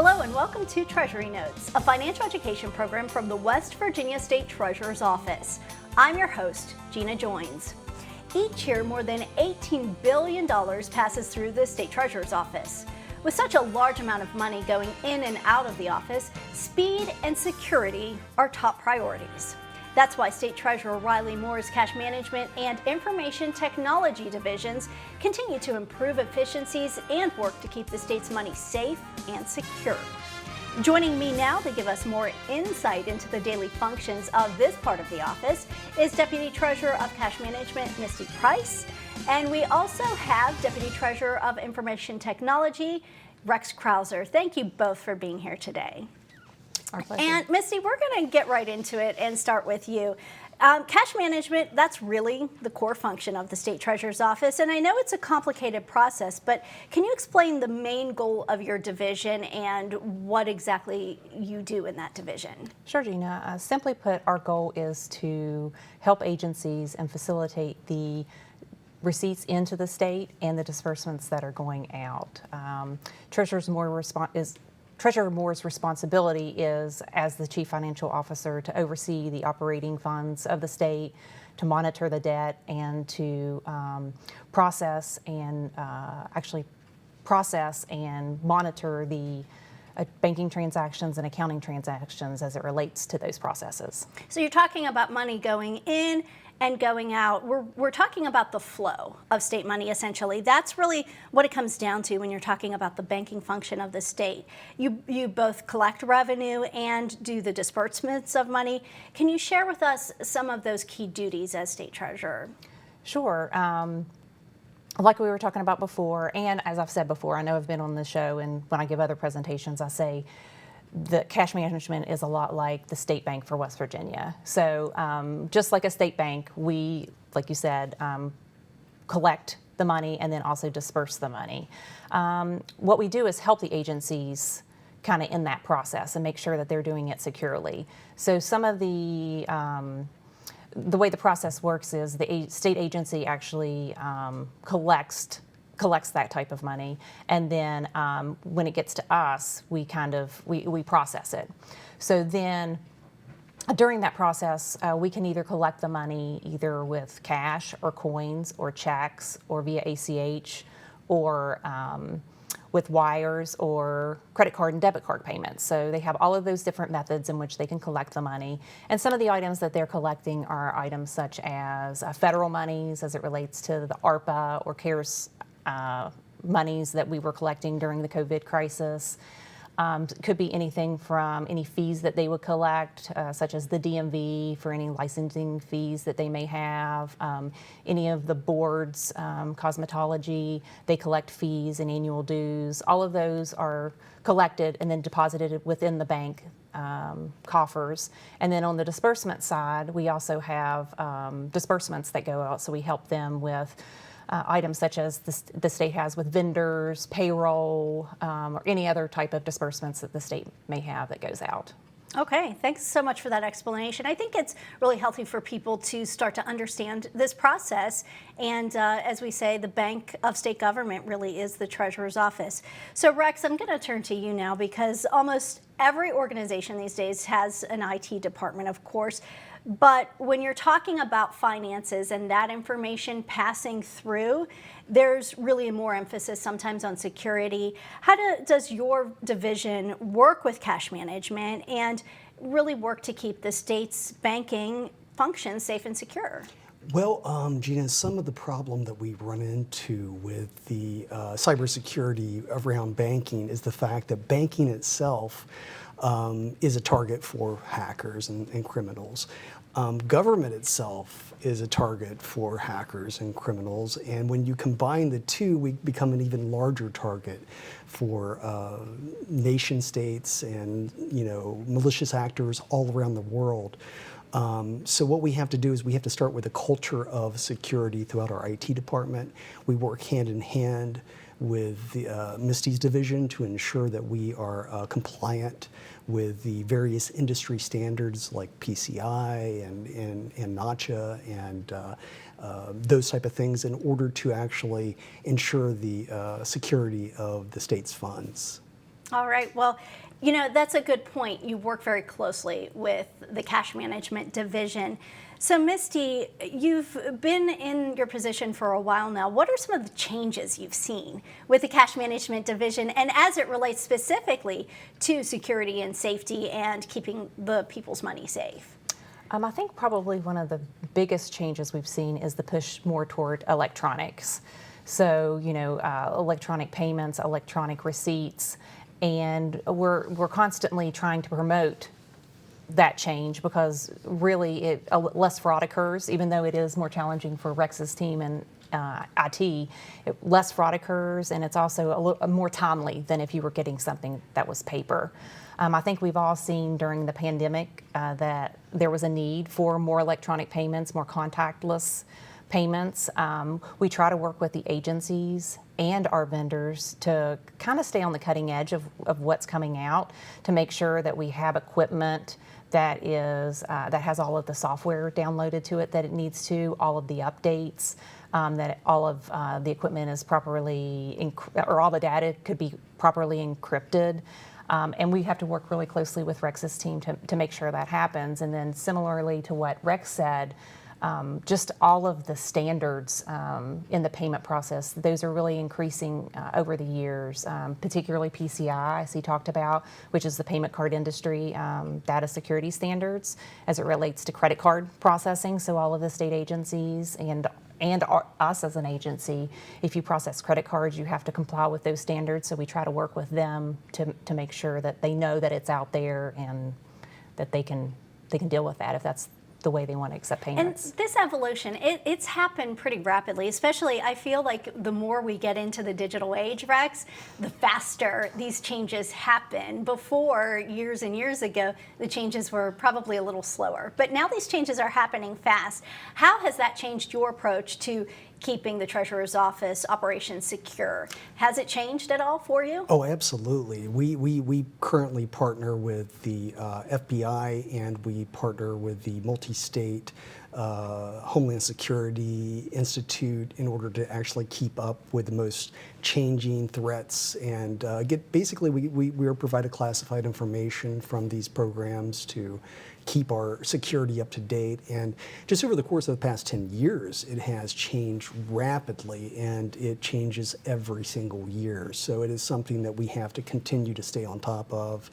Hello and welcome to Treasury Notes, a financial education program from the West Virginia State Treasurer's Office. I'm your host, Gina Joins. Each year, more than $18 billion passes through the State Treasurer's Office. With such a large amount of money going in and out of the office, speed and security are top priorities. That's why State Treasurer Riley Moore's Cash Management and Information Technology divisions continue to improve efficiencies and work to keep the state's money safe and secure. Joining me now to give us more insight into the daily functions of this part of the office is Deputy Treasurer of Cash Management, Misty Price. And we also have Deputy Treasurer of Information Technology, Rex Crouser. Thank you both for being here today. Our pleasure. And Misty, we're going to get right into it and start with you. Cash management, that's really the core function of the State Treasurer's Office. And I know it's a complicated process, but can you explain the main goal of your division and what exactly you do in that division? Sure, Gina. Simply put, our goal is to help agencies and facilitate the receipts into the state and the disbursements that are going out. Treasurer Moore's responsibility is, as the Chief Financial Officer, to oversee the operating funds of the state, to monitor the debt, and to process and monitor the banking transactions and accounting transactions as it relates to those processes. So you're talking about money going in and going out. We're talking about the flow of state money, essentially. That's really what it comes down to when you're talking about the banking function of the state. You both collect revenue and do the disbursements of money. Can you share with us some of those key duties as State Treasurer? Sure. Like we were talking about before, and as I've said before, I know I've been on the show, and when I give other presentations, I say the cash management is a lot like the state bank for West Virginia. So just like a state bank, we, like you said, collect the money and then also disperse the money. What we do is help the agencies kind of in that process and make sure that they're doing it securely. So some of the way the process works is the state agency actually collects that type of money, and then when it gets to us, we process it. So then during that process, we can either collect the money either with cash or coins or checks or via ACH or with wires or credit card and debit card payments. So they have all of those different methods in which they can collect the money. And some of the items that they're collecting are items such as federal monies as it relates to the ARPA or CARES monies that we were collecting during the COVID crisis. Could be anything from any fees that they would collect, such as the DMV for any licensing fees that they may have. Any of the boards, cosmetology, they collect fees and annual dues. All of those are collected and then deposited within the bank coffers. And then on the disbursement side, we also have disbursements that go out, so we help them with items such as the state has with vendors, payroll, or any other type of disbursements that the state may have that goes out. Okay, thanks so much for that explanation. I think it's really healthy for people to start to understand this process. And as we say, the bank of state government really is the Treasurer's Office. So Rex, I'm going to turn to you now because almost every organization these days has an IT department, of course. But when you're talking about finances and that information passing through, there's really more emphasis sometimes on security. How does your division work with cash management and really work to keep the state's banking functions safe and secure? Well, Gina, some of the problem that we run into with the cybersecurity around banking is the fact that banking itself is a target for hackers and criminals. Government itself is a target for hackers and criminals, and when you combine the two, we become an even larger target for nation states and malicious actors all around the world. So what we have to do is we have to start with a culture of security throughout our IT department. We work hand in hand with the Misty's division to ensure that we are compliant with the various industry standards like PCI and NACHA and those type of things in order to actually ensure the security of the state's funds. All right. Well, that's a good point. You work very closely with the cash management division. So, Misty, you've been in your position for a while now. What are some of the changes you've seen with the cash management division, and as it relates specifically to security and safety and keeping the people's money safe? I think probably one of the biggest changes we've seen is the push more toward electronics. So, electronic payments, electronic receipts, and we're constantly trying to promote that change because really less fraud occurs, even though it is more challenging for Rex's team and IT. Less fraud occurs, and it's also a little more timely than if you were getting something that was paper. I think we've all seen during the pandemic that there was a need for more electronic payments, more contactless payments. We try to work with the agencies and our vendors to kind of stay on the cutting edge of what's coming out, to make sure that we have equipment that has all of the software downloaded to it that it needs to, all of the updates, that all of the equipment is properly, or all the data could be properly encrypted. And we have to work really closely with Rex's team to make sure that happens. And then similarly to what Rex said, just all of the standards in the payment process, those are really increasing over the years, particularly PCI, as he talked about, which is the payment card industry data security standards as it relates to credit card processing. So all of the state agencies and us as an agency, if you process credit cards, you have to comply with those standards. So we try to work with them to make sure that they know that it's out there and that they can deal with that if that's the way they want to accept payments. And this evolution, it's happened pretty rapidly, especially I feel like the more we get into the digital age, Rex, the faster these changes happen. Before, years and years ago, the changes were probably a little slower. But now these changes are happening fast. How has that changed your approach to keeping the Treasurer's Office operations secure? Has it changed at all for you? Oh, absolutely. We currently partner with the FBI, and we partner with the multi-state Homeland Security Institute in order to actually keep up with the most changing threats and we are provided classified information from these programs to keep our security up to date. And just over the course of the past 10 years, it has changed rapidly, and it changes every single year. So it is something that we have to continue to stay on top of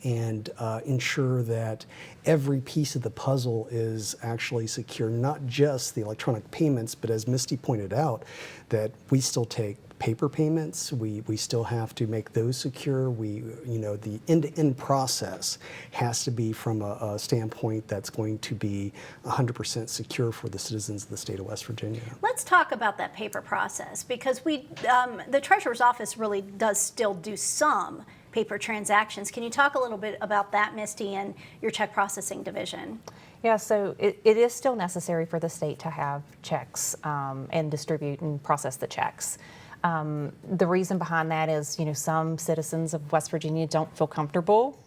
and ensure that every piece of the puzzle is actually secure, not just the electronic payments, but as Misty pointed out, that we still take paper payments. We still have to make those secure. The end-to-end process has to be from a standpoint that's going to be 100% secure for the citizens of the state of West Virginia. Let's talk about that paper process, because the Treasurer's Office really does still do some paper transactions. Can you talk a little bit about that, Misty, and your check processing division? Yeah, so it is still necessary for the state to have checks and distribute and process the checks. The reason behind that is, some citizens of West Virginia don't feel comfortable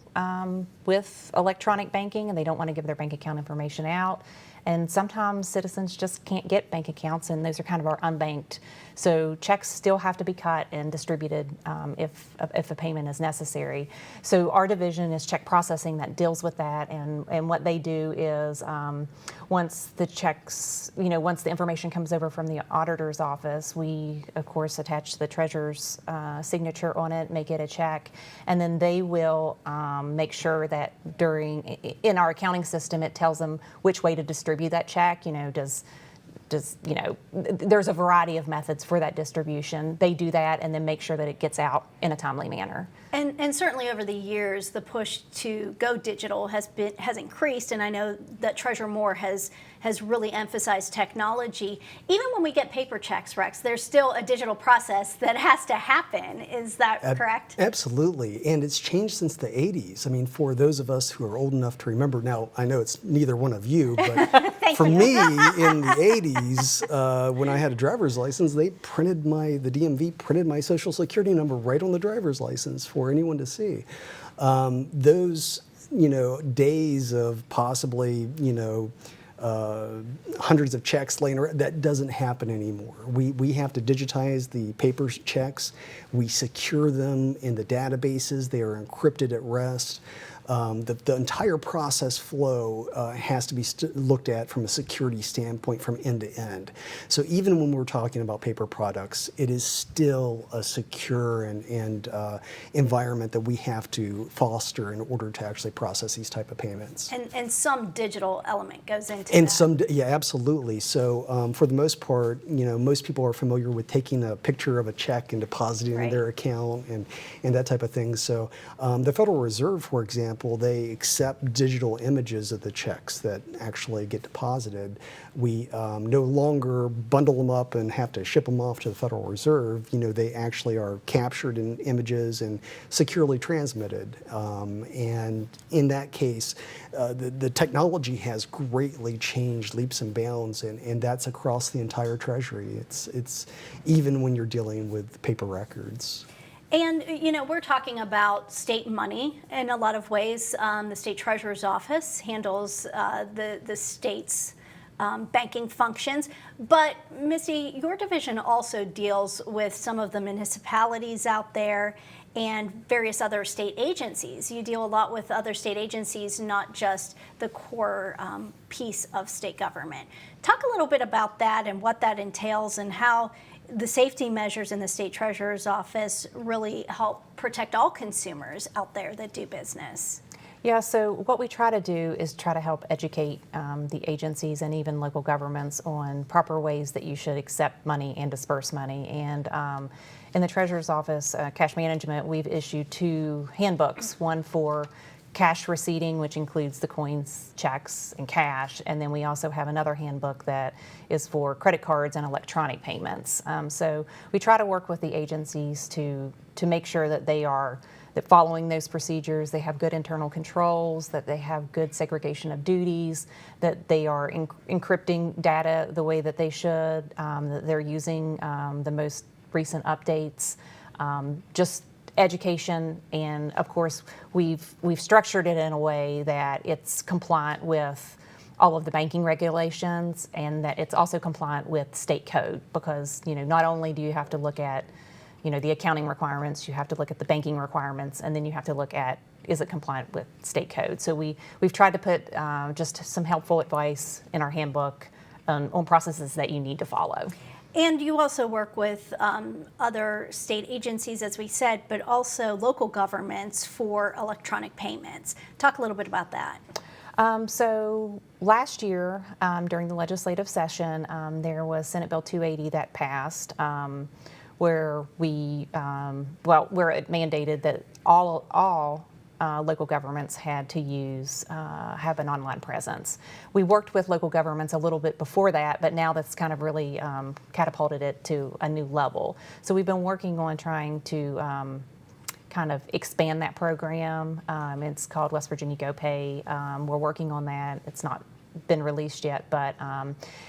with electronic banking, and they don't want to give their bank account information out. And sometimes citizens just can't get bank accounts, and those are kind of our unbanked. So checks still have to be cut and distributed if a payment is necessary. So our division is check processing that deals with that, and what they do is once the checks, once the information comes over from the auditor's office, we of course attach the treasurer's signature on it, make it a check, and then they will make sure that in our accounting system, it tells them which way to distribute that check. There's a variety of methods for that distribution. They do that and then make sure that it gets out in a timely manner. And certainly over the years, the push to go digital has increased, and I know that Treasurer Moore has really emphasized technology. Even when we get paper checks, Rex, there's still a digital process that has to happen. Is that correct? Absolutely, and it's changed since the 80s. I mean, for those of us who are old enough to remember, now I know it's neither one of you, but for me in the 80s, when I had a driver's license, the DMV printed my social security number right on the driver's license for anyone to see. Those days of possibly hundreds of checks laying around. That doesn't happen anymore. We have to digitize the paper checks. We secure them in the databases. They are encrypted at rest. The entire process flow has to be looked at from a security standpoint from end to end. So even when we're talking about paper products, it is still a secure and environment that we have to foster in order to actually process these type of payments. And some digital element goes into And that. yeah, absolutely. So for the most part, most people are familiar with taking a picture of a check and depositing it in their account and that type of thing. So the Federal Reserve, for example, they accept digital images of the checks that actually get deposited. We no longer bundle them up and have to ship them off to the Federal Reserve. They actually are captured in images and securely transmitted. And in that case, the technology has greatly changed leaps and bounds, and that's across the entire Treasury. It's even when you're dealing with paper records. And, we're talking about state money in a lot of ways. The state treasurer's office handles the state's banking functions. But, Misty, your division also deals with some of the municipalities out there and various other state agencies. You deal a lot with other state agencies, not just the core piece of state government. Talk a little bit about that and what that entails and how the safety measures in the state treasurer's office really help protect all consumers out there that do business. Yeah, so what we try to do is try to help educate the agencies and even local governments on proper ways that you should accept money and disperse money. And in the treasurer's office, cash management, we've issued 2 handbooks, one for cash receipting, which includes the coins, checks, and cash. And then we also have another handbook that is for credit cards and electronic payments. So we try to work with the agencies to make sure that that following those procedures, they have good internal controls, that they have good segregation of duties, that they are encrypting data the way that they should, that they're using the most recent updates, just education, and of course we've structured it in a way that it's compliant with all of the banking regulations and that it's also compliant with state code, because not only do you have to look at the accounting requirements, you have to look at the banking requirements, and then you have to look at, is it compliant with state code. So we've tried to put just some helpful advice in our handbook on processes that you need to follow. And you also work with other state agencies, as we said, but also local governments for electronic payments. Talk a little bit about that. So last year, during the legislative session, there was Senate Bill 280 that passed, where where it mandated that all local governments had to have an online presence. We worked with local governments a little bit before that, but now that's kind of really catapulted it to a new level. So we've been working on trying to kind of expand that program. It's called West Virginia GoPay. We're working on that. It's not been released yet, but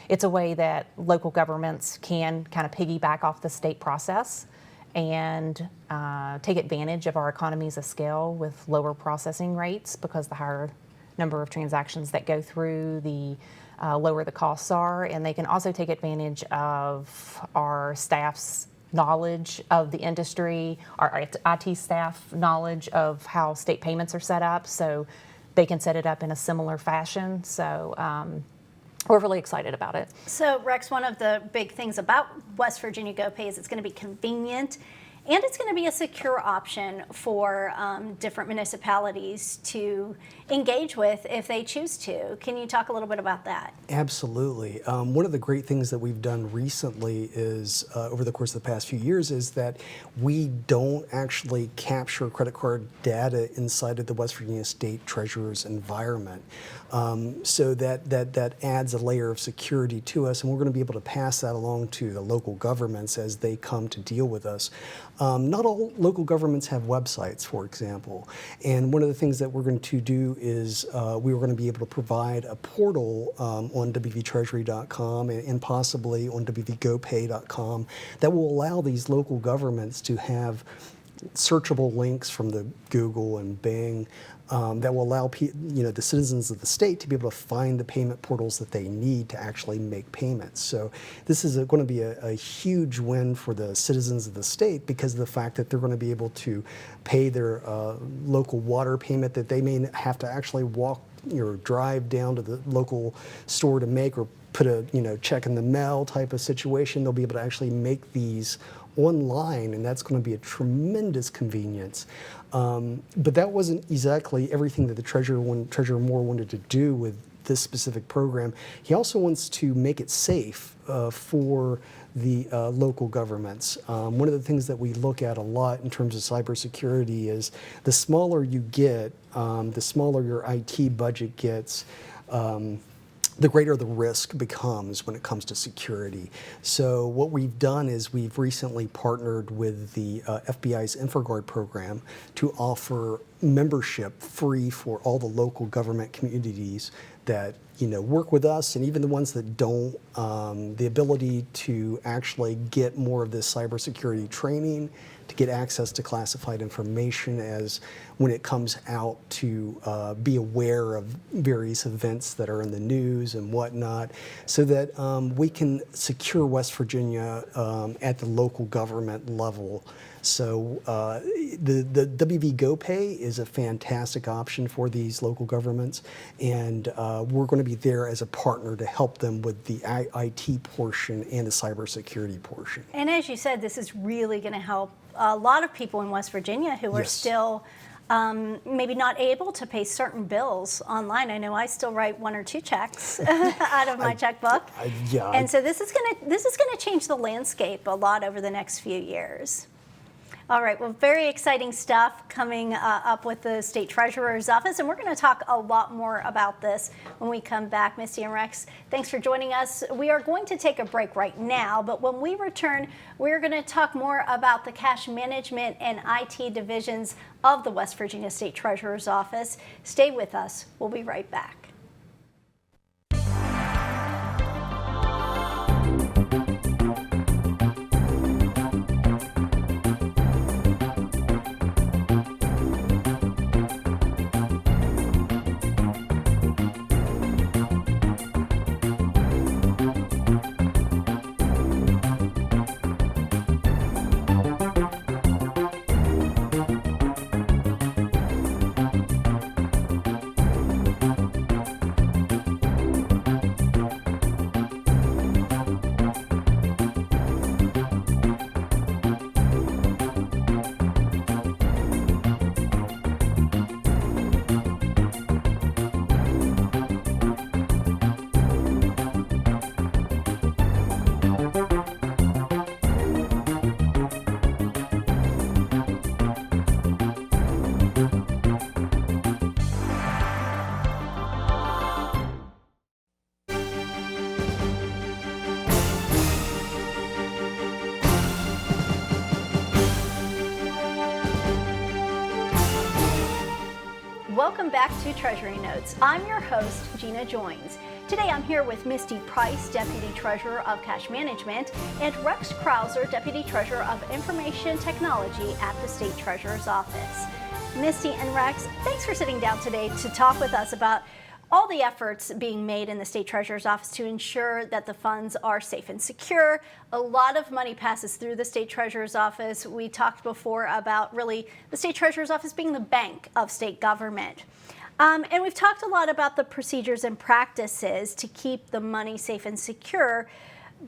it's a way that local governments can kind of piggyback off the state process and take advantage of our economies of scale with lower processing rates, because the higher number of transactions that go through, the lower the costs are. And they can also take advantage of our staff's knowledge of the industry, our IT staff knowledge of how state payments are set up, so they can set it up in a similar fashion. So we're really excited about it. So, Rex, one of the big things about West Virginia GoPay is it's going to be convenient, and it's going to be a secure option for different municipalities to engage with if they choose to. Can you talk a little bit about that? Absolutely. One of the great things that we've done recently is, over the course of the past few years, is that we don't actually capture credit card data inside of the West Virginia State Treasurer's environment. So that adds a layer of security to us, and we're going to be able to pass that along to the local governments as they come to deal with us. Not all local governments have websites, for example, and one of the things that we're going to do is we were going to be able to provide a portal on wvtreasury.com and possibly on wvgopay.com that will allow these local governments to have searchable links from the Google and Bing that will allow the citizens of the state to be able to find the payment portals that they need to actually make payments. So this is going to be a huge win for the citizens of the state because of the fact that they're going to be able to pay their local water payment that they may have to actually walk or drive down to the local store to make, or put a check in the mail type of situation. They'll be able to actually make these online, and that's going to be a tremendous convenience. But that wasn't exactly everything that the Treasurer Moore wanted to do with this specific program. He also wants to make it safe for the local governments. One of the things that we look at a lot in terms of cybersecurity is the smaller you get, the smaller your IT budget gets, the greater the risk becomes when it comes to security. So what we've done is we've recently partnered with the FBI's InfoGuard program to offer membership free for all the local government communities that work with us, and even the ones that don't, the ability to actually get more of this cybersecurity training, to get access to classified information as when it comes out, to be aware of various events that are in the news and whatnot, so that we can secure West Virginia at the local government level. So the WV GoPay is a fantastic option for these local governments, and we're going to be there as a partner to help them with the IT portion and the cybersecurity portion. And as you said, this is really going to help a lot of people in West Virginia who are still maybe not able to pay certain bills online. I know I still write 1 or 2 checks out of my checkbook. And so this is going to change the landscape a lot over the next few years. All right, well, very exciting stuff coming up with the State Treasurer's Office, and we're going to talk a lot more about this when we come back. Misty and Rex, thanks for joining us. We are going to take a break right now, but when we return, we're going to talk more about the cash management and IT divisions of the West Virginia State Treasurer's Office. Stay with us. We'll be right back. Welcome back to Treasury Notes. I'm your host, Gina Joins. Today I'm here with Misty Price, Deputy Treasurer of Cash Management, and Rex Crouser, Deputy Treasurer of Information Technology at the State Treasurer's Office. Misty and Rex, thanks for sitting down today to talk with us about all the efforts being made in the State Treasurer's Office to ensure that the funds are safe and secure. A lot of money passes through the State Treasurer's Office. We talked before about really the State Treasurer's Office being the bank of state government. And we've talked a lot about the procedures and practices to keep the money safe and secure.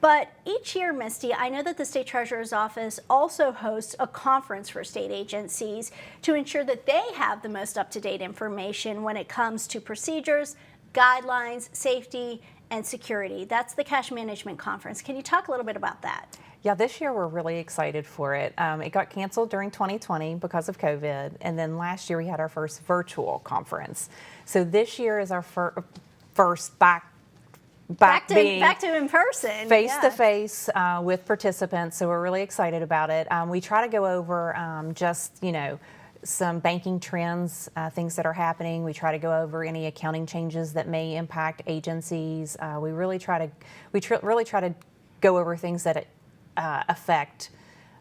But each year, Misty, I know that the State Treasurer's Office also hosts a conference for state agencies to ensure that they have the most up-to-date information when it comes to procedures, guidelines, safety, and security. That's the Cash Management Conference. Can you talk a little bit about that? Yeah, this year we're really excited for it. It got canceled during 2020 because of COVID, and then last year we had our first virtual conference. So this year is our first back to in person, face-to-face with participants, so we're really excited about it. We try to go over some banking trends, things that are happening. We try to go over any accounting changes that may impact agencies. We really try to go over things that affect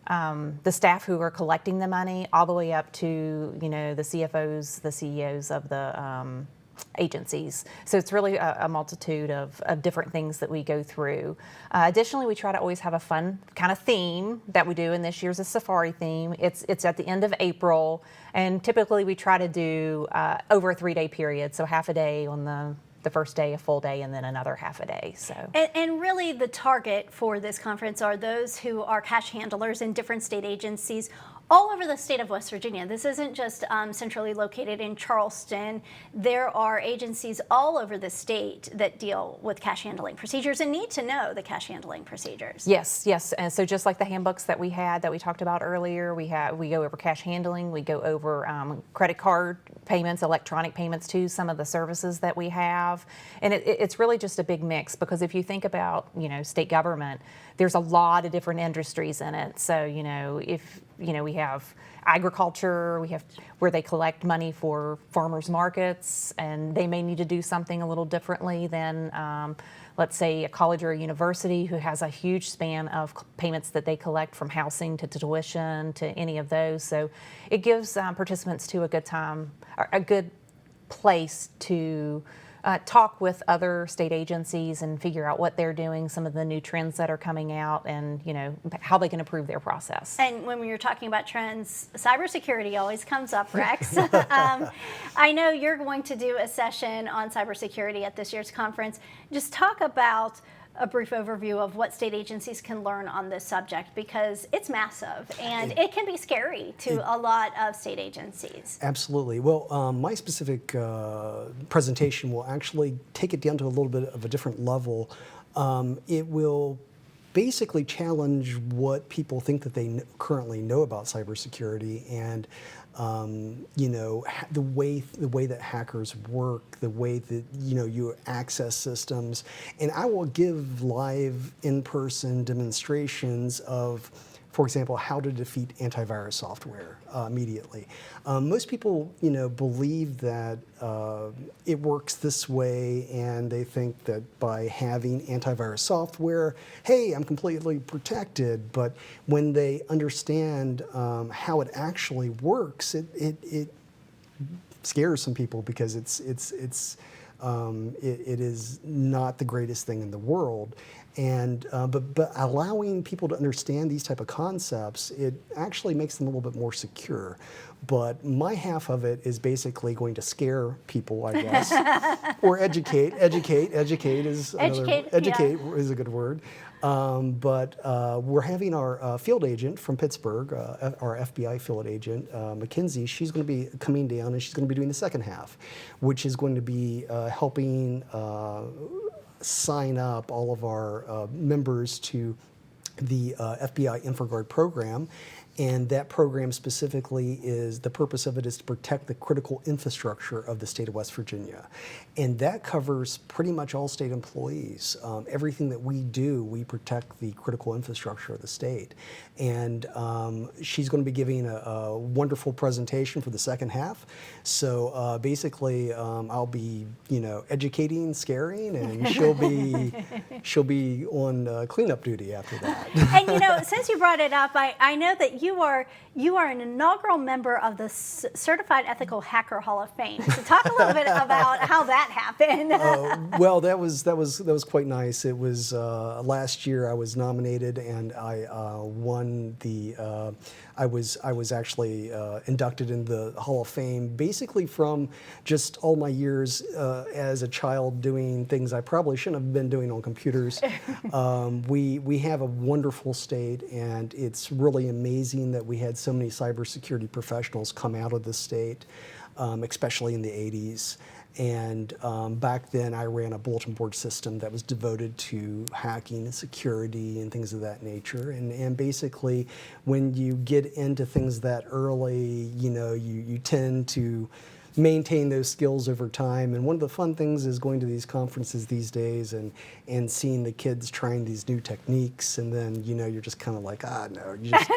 the staff who are collecting the money, all the way up to the CFOs, the CEOs of the agencies. So it's really a multitude of different things that we go through. Additionally, we try to always have a fun kind of theme that we do, and this year's a safari theme. It's at the end of April, and typically we try to do over a 3-day period, so half a day on the first day, a full day, and then another half a day. So, and really the target for this conference are those who are cash handlers in different state agencies all over the state of West Virginia. This isn't just centrally located in Charleston. There are agencies all over the state that deal with cash handling procedures and need to know the cash handling procedures. Yes. And so just like the handbooks that we talked about earlier, we go over cash handling, we go over credit card payments, electronic payments too, some of the services that we have. And it's really just a big mix, because if you think about, state government, there's a lot of different industries in it. So, we have agriculture, we have where they collect money for farmers markets, and they may need to do something a little differently than, let's say, a college or a university who has a huge span of payments that they collect, from housing to tuition to any of those. So it gives participants to a good time, a good place to talk with other state agencies and figure out what they're doing, some of the new trends that are coming out, and how they can improve their process. And when we were talking about trends, cybersecurity always comes up, Rex. I know you're going to do a session on cybersecurity at this year's conference. Just talk about a brief overview of what state agencies can learn on this subject, because it's massive and it can be scary to a lot of state agencies. Absolutely. Well, my specific presentation will actually take it down to a little bit of a different level. It will basically challenge what people think that they currently know about cybersecurity, and the way that hackers work, the way that you access systems. And I will give live in-person demonstrations of, for example, how to defeat antivirus software immediately. Most people, believe that it works this way, and they think that by having antivirus software, hey, I'm completely protected. But when they understand how it actually works, it scares some people, because it is not the greatest thing in the world. And but allowing people to understand these type of concepts, it actually makes them a little bit more secure. But my half of it is basically going to scare people, I guess, or educate. Educate is is a good word. But we're having our field agent from Pittsburgh, our FBI field agent, Mackenzie. She's going to be coming down, and she's going to be doing the second half, which is going to be helping sign up all of our members to the FBI InfraGuard program. And that program specifically the purpose of it is to protect the critical infrastructure of the state of West Virginia. And that covers pretty much all state employees. Everything that we do, we protect the critical infrastructure of the state. And she's going to be giving a wonderful presentation for the second half. So basically, I'll be, educating, scaring, and she'll be on cleanup duty after that. And since you brought it up, I know that you are an inaugural member of the Certified Ethical Hacker Hall of Fame. So talk a little bit about how that happened. Well, that was quite nice. It was last year I was nominated, and I won the. I was actually inducted in the Hall of Fame, basically from just all my years as a child doing things I probably shouldn't have been doing on computers. We have a wonderful state, and it's really amazing that we had so many cybersecurity professionals come out of the state, especially in the 80s. And back then, I ran a bulletin board system that was devoted to hacking and security and things of that nature. And basically, when you get into things that early, you tend to maintain those skills over time. And one of the fun things is going to these conferences these days and seeing the kids trying these new techniques, and then you're just kind of like, no, you just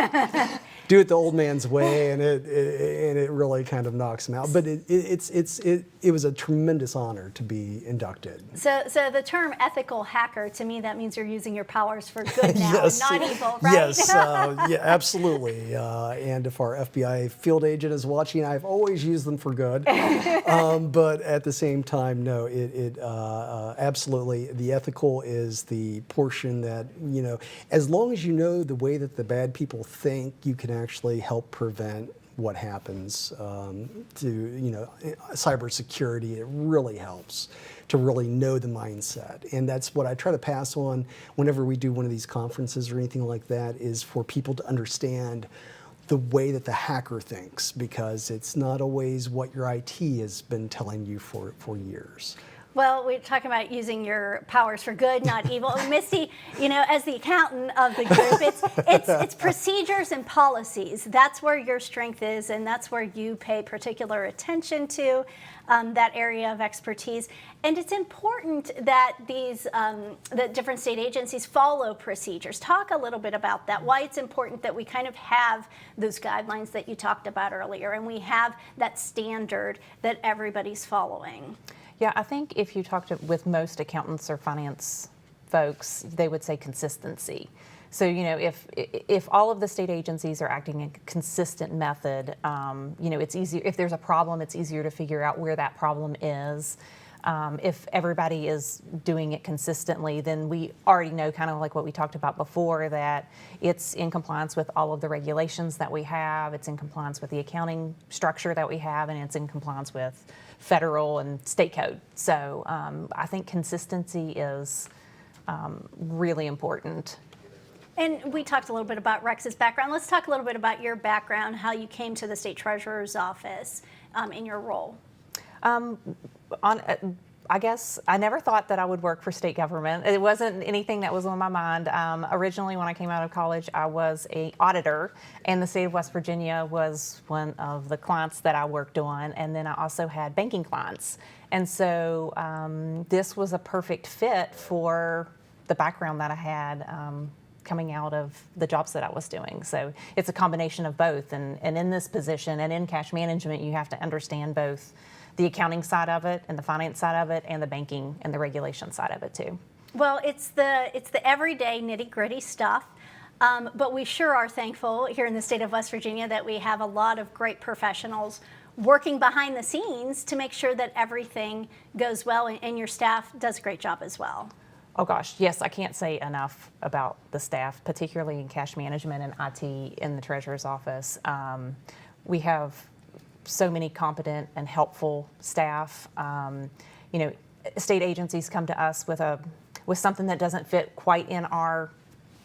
do it the old man's way, and it really kind of knocks them out. But it was a tremendous honor to be inducted. So the term ethical hacker, to me, that means you're using your powers for good now, Yes. not evil, right? Yes, yeah, absolutely. And if our FBI field agent is watching, I've always used them for good. But at the same time, no, it absolutely, the ethical is the portion that, as long as you know the way that the bad people think, you can actually help prevent what happens to cybersecurity. It really helps to really know the mindset, and that's what I try to pass on whenever we do one of these conferences or anything like that, is for people to understand the way that the hacker thinks, because it's not always what your IT has been telling you for years. Well, we're talking about using your powers for good, not evil. Misty, as the accountant of the group, it's procedures and policies. That's where your strength is, and that's where you pay particular attention to, that area of expertise. And it's important that that different state agencies follow procedures. Talk a little bit about that, why it's important that we kind of have those guidelines that you talked about earlier, and we have that standard that everybody's following. Yeah, I think if you talk with most accountants or finance folks, they would say consistency. So, if all of the state agencies are acting in a consistent method, it's easier. If there's a problem, it's easier to figure out where that problem is. If everybody is doing it consistently, then we already know, kind of like what we talked about before, that it's in compliance with all of the regulations that we have, it's in compliance with the accounting structure that we have, and it's in compliance with federal and state code. So I think consistency is really important. And we talked a little bit about Rex's background. Let's talk a little bit about your background, how you came to the state treasurer's office in your role. I guess I never thought that I would work for state government. It wasn't anything that was on my mind. Originally, when I came out of college, I was an auditor, and the state of West Virginia was one of the clients that I worked on. And then I also had banking clients. And so this was a perfect fit for the background that I had coming out of the jobs that I was doing. So it's a combination of both. And in this position and in cash management, you have to understand both the accounting side of it and the finance side of it and the banking and the regulation side of it too. Well, it's the everyday nitty-gritty stuff, but we sure are thankful here in the state of West Virginia that we have a lot of great professionals working behind the scenes to make sure that everything goes well, and your staff does a great job as well. Oh gosh, yes, I can't say enough about the staff, particularly in cash management and IT in the treasurer's office. We have so many competent and helpful staff. State agencies come to us with something that doesn't fit quite in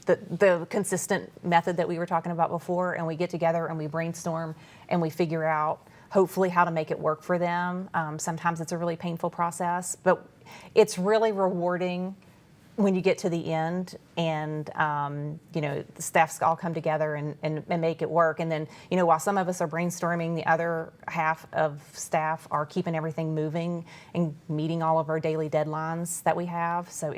the consistent method that we were talking about before, and we get together and we brainstorm and we figure out hopefully how to make it work for them. Sometimes it's a really painful process, but it's really rewarding when you get to the end and the staffs all come together and make it work. And then while some of us are brainstorming, the other half of staff are keeping everything moving and meeting all of our daily deadlines that we have. So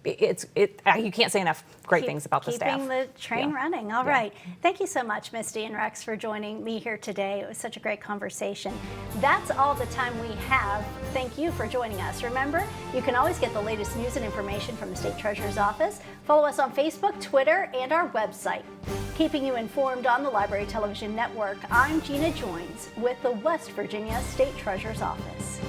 you can't say enough great things about the staff. Keeping the train running. All right. Thank you so much, Misty and Rex, for joining me here today. It was such a great conversation. That's all the time we have. Thank you for joining us. Remember, you can always get the latest news and information from the State Treasurer's Office. Follow us on Facebook, Twitter, and our website. Keeping you informed on the Library Television Network, I'm Gina Joins with the West Virginia State Treasurer's Office.